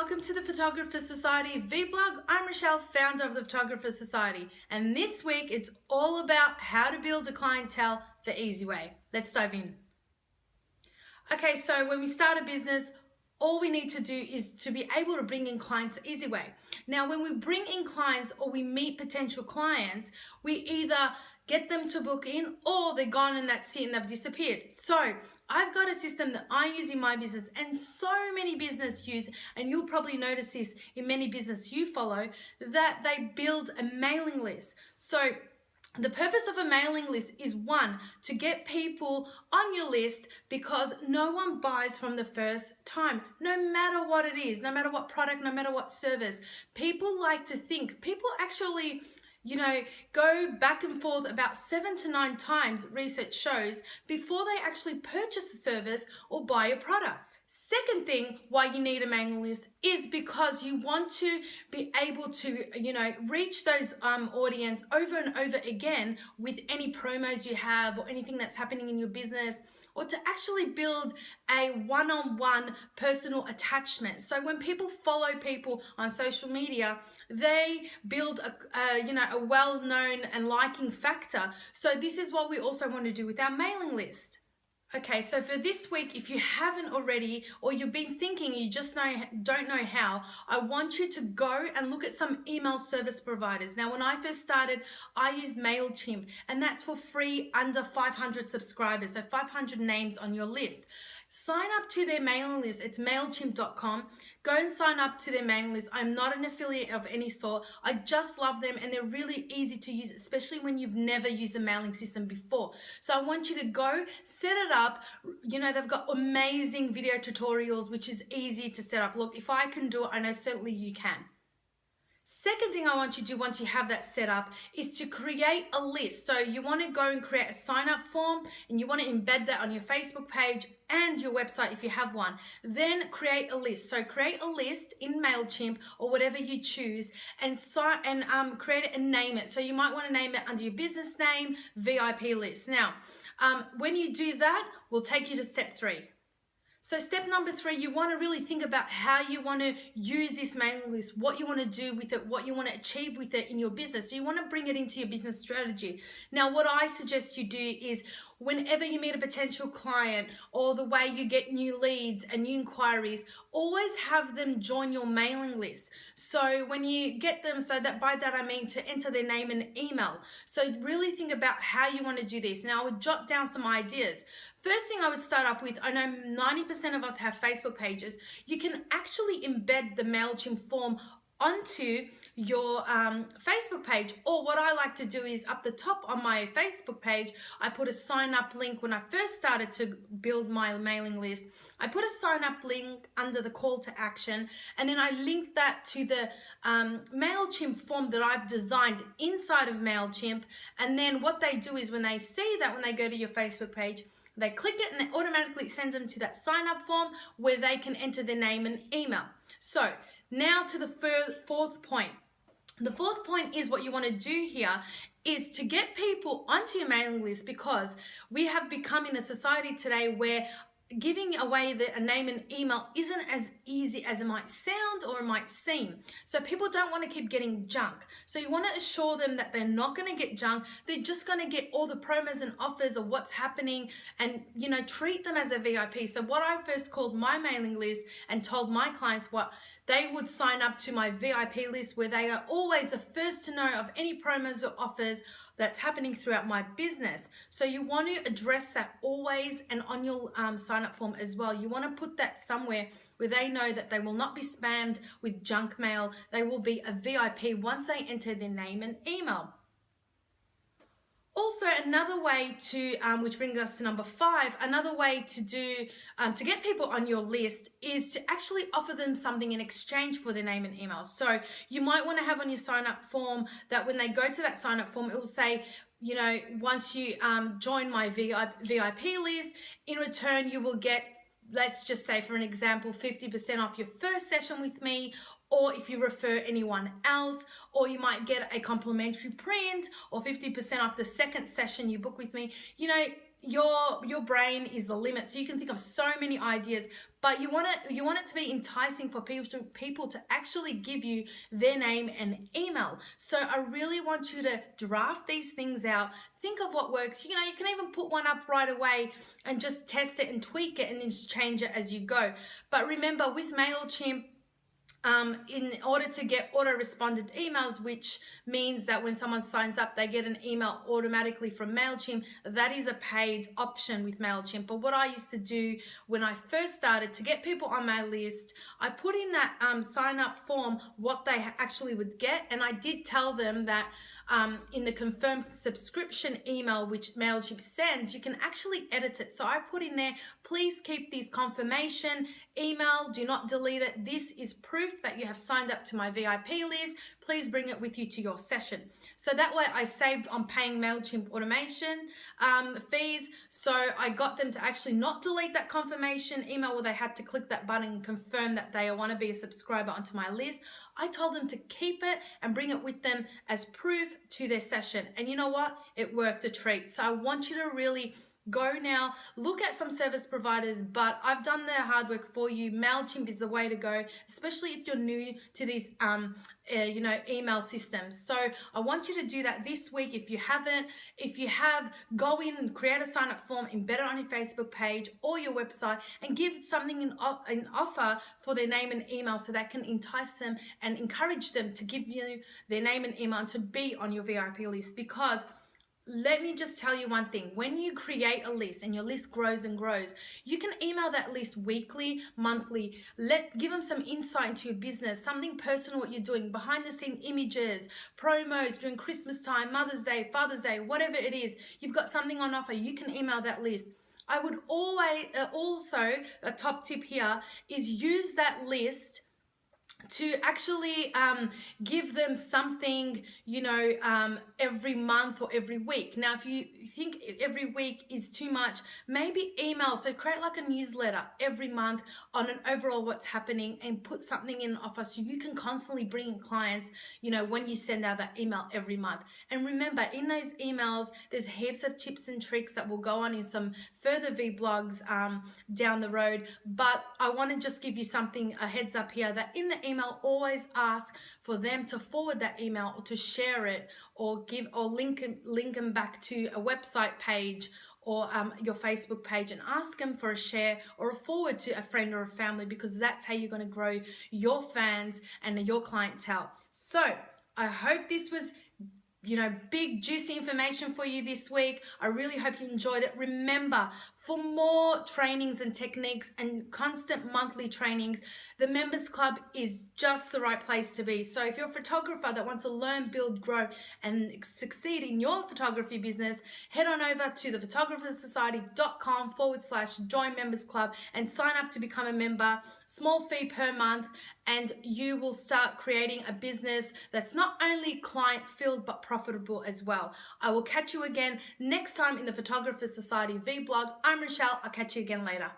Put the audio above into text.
welcome to the Photographer Society vlog. I'm Rochelle, founder of the Photographer Society, and this week it's all about how to build a clientele the easy way. Let's dive in. Okay, so when we start a business, all we need to do is to be able to bring in clients the easy way. Now, when we bring in clients or we meet potential clients, we either get them to book in or they're gone and that's it and they've disappeared. So I've got a system that I use in my business and so many business use, and you'll probably notice this in many business you follow, that they build a mailing list. So the purpose of a mailing list is one, to get people on your list because no one buys from the first time, no matter what it is, no matter what product, no matter what service. People like to think, people actually go back and forth about 7 to 9 times, research shows, before they actually purchase a service or buy a product. Second thing why you need a mailing list is because you want to be able to, reach those audience over and over again with any promos you have or anything that's happening in your business, or to actually build a one-on-one personal attachment. So when people follow people on social media, they build a well-known and liking factor. So this is what we also want to do with our mailing list. Okay, so for this week, if you haven't already, or you've been thinking you just don't know how, I want you to go and look at some email service providers. Now, when I first started, I used MailChimp, and that's for free under 500 subscribers, so 500 names on your list. Sign up to their mailing list. It's mailchimp.com. Go and sign up to their mailing list. I'm not an affiliate of any sort. I just love them and they're really easy to use, especially when you've never used a mailing system before. So I want you to go set it up. They've got amazing video tutorials, which is easy to set up. Look, if I can do it, I know certainly you can. Second thing I want you to do once you have that set up is to create a list. So you want to go and create a sign up form and you want to embed that on your Facebook page and your website if you have one. Then create a list. So create a list in MailChimp or whatever you choose and create it and name it. So you might want to name it under your business name, VIP list. Now, when you do that, we'll take you to step 3. So step number 3, you want to really think about how you want to use this mailing list, what you want to do with it, what you want to achieve with it in your business. So you want to bring it into your business strategy. Now, what I suggest you do is whenever you meet a potential client or the way you get new leads and new inquiries, always have them join your mailing list. So when you get them, so that by that I mean to enter their name and email. So really think about how you want to do this. Now I would jot down some ideas. First thing I would start up with, I know 90% of us have Facebook pages. You can actually embed the MailChimp form onto your Facebook page, or what I like to do is up the top on my Facebook page, I put a sign up link. When I first started to build my mailing list, I put a sign up link under the call to action, and then I link that to the MailChimp form that I've designed inside of MailChimp. And then what they do is when they see that, when they go to your Facebook page, they click it and it automatically sends them to that sign up form where they can enter their name and email. So now to the fourth point. The fourth point is what you want to do here is to get people onto your mailing list, because we have become in a society today where giving away a name and email isn't as easy as it might sound or it might seem. So people don't want to keep getting junk. So you want to assure them that they're not going to get junk. They're just going to get all the promos and offers of what's happening and, treat them as a VIP. So what I first called my mailing list and told my clients what they would sign up to my VIP list, where they are always the first to know of any promos or offers that's happening throughout my business. So you want to address that always, and on your sign up form as well. You want to put that somewhere where they know that they will not be spammed with junk mail. They will be a VIP once they enter their name and email. Also, another way to, which brings us to number 5, another way to do, to get people on your list is to actually offer them something in exchange for their name and email. So you might want to have on your sign up form that when they go to that sign up form, it will say, once you join my VIP list, in return, you will get, let's just say for an example, 50% off your first session with me, or if you refer anyone else, or you might get a complimentary print, or 50% off the second session you book with me. your brain is the limit, so you can think of so many ideas, but you want it to be enticing for people to actually give you their name and email. So I really want you to draft these things out, think of what works. You can even put one up right away and just test it and tweak it and just change it as you go. But remember, with MailChimp, in order to get auto-responded emails, which means that when someone signs up, they get an email automatically from MailChimp, that is a paid option with MailChimp. But what I used to do when I first started to get people on my list, I put in that sign-up form what they actually would get, and I did tell them that in the confirmed subscription email which MailChimp sends, you can actually edit it. So I put in there, please keep this confirmation email, do not delete it. This is proof that you have signed up to my VIP list. Please bring it with you to your session. So that way I saved on paying MailChimp automation fees. So I got them to actually not delete that confirmation email where they had to click that button and confirm that they want to be a subscriber onto my list. I told them to keep it and bring it with them as proof to their session. And you know what? It worked a treat. So I want you to really go now, look at some service providers, but I've done the hard work for you. MailChimp is the way to go, especially if you're new to these email systems. So I want you to do that this week. If you haven't, go in and create a sign up form, embed it on your Facebook page or your website, and give something an offer for their name and email, so that can entice them and encourage them to give you their name and email and to be on your VIP list. Because let me just tell you one thing. When you create a list and your list grows and grows, you can email that list weekly, monthly. Give them some insight into your business, something personal, what you're doing, behind the scene images, promos during Christmas time, Mother's Day, Father's Day, whatever it is. You've got something on offer, you can email that list. I would always, also, a top tip here is use that list to actually give them something, every month or every week. Now, if you think every week is too much, maybe email. So create like a newsletter every month on an overall what's happening, and put something in offer so you can constantly bring in clients, when you send out that email every month. And remember, in those emails, there's heaps of tips and tricks that will go on in some further vlogs down the road. But I want to just give you something, a heads up here, that in the email, always ask for them to forward that email or to share it, or link them back to a website page or your Facebook page, and ask them for a share or a forward to a friend or a family, because that's how you're going to grow your fans and your clientele. So I hope this was big juicy information for you this week. I really hope you enjoyed it. Remember, for more trainings and techniques and constant monthly trainings, the Members Club is just the right place to be. So if you're a photographer that wants to learn, build, grow, and succeed in your photography business, head on over to thephotographersociety.com/join Members Club and sign up to become a member. Small fee per month, and you will start creating a business that's not only client-filled but profitable as well. I will catch you again next time in the Photographer Society vlog. I'm Rochelle. I'll catch you again later.